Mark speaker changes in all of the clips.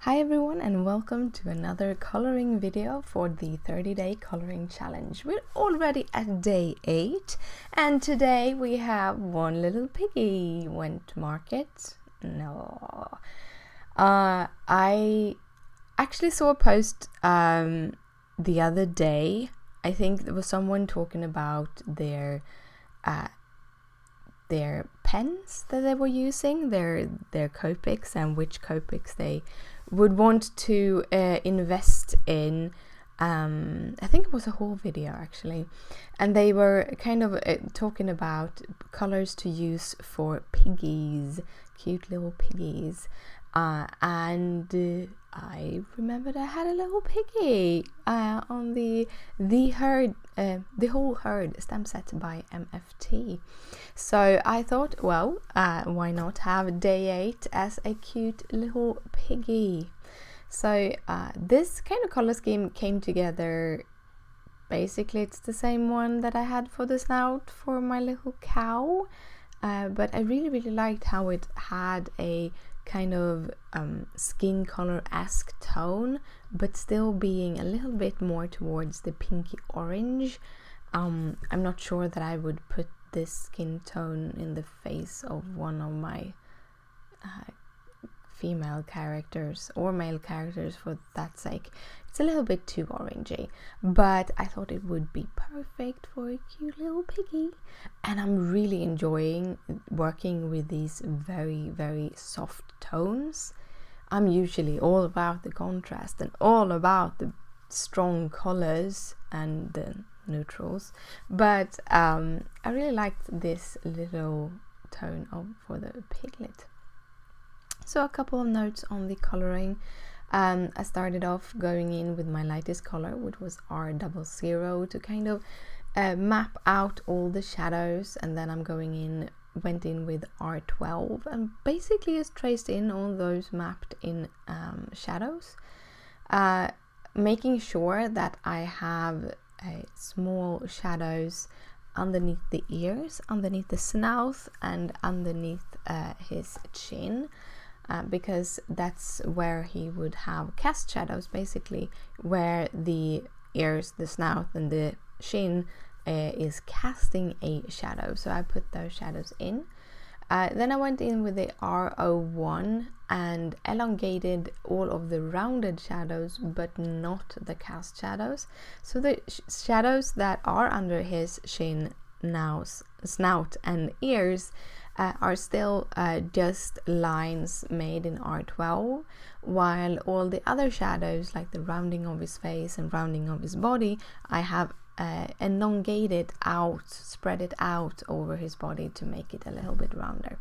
Speaker 1: Hi everyone, and welcome to another coloring video for the 30-day coloring challenge. We're already at day 8 and today we have one little piggy. Went to market? No. I actually saw a post the other day. I think there was someone talking about their pens that they were using, their Copics, and which Copics they would want to invest in. I think it was a whole video actually, and they were kind of talking about colors to use for piggies, cute little piggies, and I remembered I had a little piggy on the whole herd stamp set by MFT. So I thought, well, why not have day 8 as a cute little piggy? So this kind of color scheme came together. Basically, it's the same one that I had for the snout for my little cow, but I really liked how it had a kind of skin color-esque tone, but still being a little bit more towards the pinky orange. I'm not sure that I would put this skin tone in the face of one of my female characters or male characters for that sake. It's a little bit too orangey, but I thought it would be perfect for a cute little piggy, and I'm really enjoying working with these very soft tones. I'm usually all about the contrast and all about the strong colors and the neutrals, but I really liked this little tone for the piglet. So a couple of notes on the coloring. I started off going in with my lightest color, which was R00, to kind of map out all the shadows, and then I'm went in with R12 and basically just traced in all those mapped in shadows, making sure that I have small shadows underneath the ears, underneath the snout, and underneath his chin. Because that's where he would have cast shadows, basically, where the ears, the snout, and the chin is casting a shadow. So I put those shadows in. Then I went in with the R01 and elongated all of the rounded shadows, but not the cast shadows. So the shadows that are under his chin, snout, and ears are still just lines made in R12, while all the other shadows, like the rounding of his face and rounding of his body, I have elongated out, spread it out over his body to make it a little bit rounder.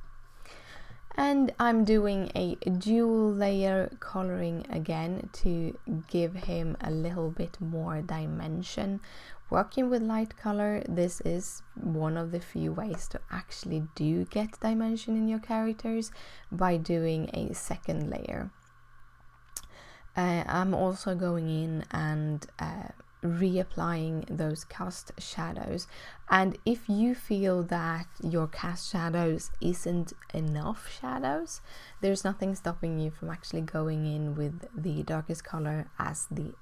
Speaker 1: And I'm doing a dual layer coloring again to give him a little bit more dimension. Working with light color, this is one of the few ways to actually get dimension in your characters, by doing a second layer. I'm also going in and reapplying those cast shadows, and if you feel that your cast shadows isn't enough shadows, there's nothing stopping you from actually going in with the darkest color as the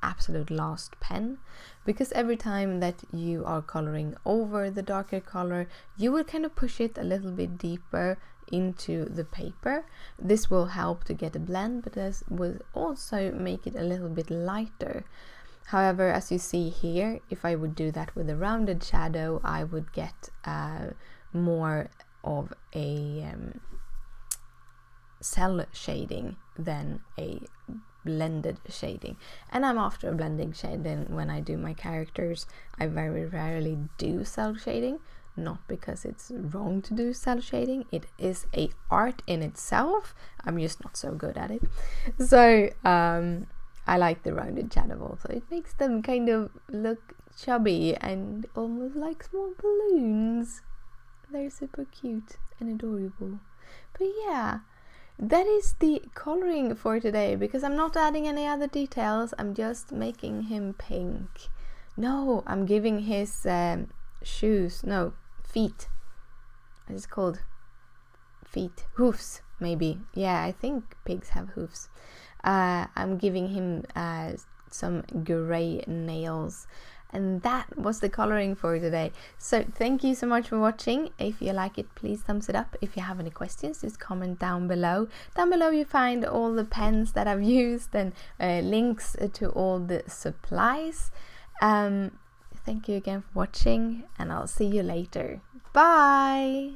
Speaker 1: absolute last pen, because every time that you are coloring over the darker color, you will kind of push it a little bit deeper into the paper. This will help to get a blend, but this will also make it a little bit lighter. However, as you see here, if I would do that with a rounded shadow, I would get more of a cell shading than a blended shading. And I'm after a blending shading when I do my characters. I very rarely do cell shading, not because it's wrong to do cell shading. It is a art in itself. I'm just not so good at it. So I like the rounded shadow also. It makes them kind of look chubby and almost like small balloons. They're super cute and adorable. But yeah, that is the coloring for today, because I'm not adding any other details. I'm just making him pink. No, I'm giving his feet. What is it called? Feet. Hoofs. maybe. Yeah, I think pigs have hoofs. I'm giving him some gray nails. And that was the coloring for today. So thank you so much for watching. If you like it, please thumbs it up. If you have any questions, just comment down below. Down below you find all the pens that I've used and links to all the supplies. Thank you again for watching, and I'll see you later. Bye!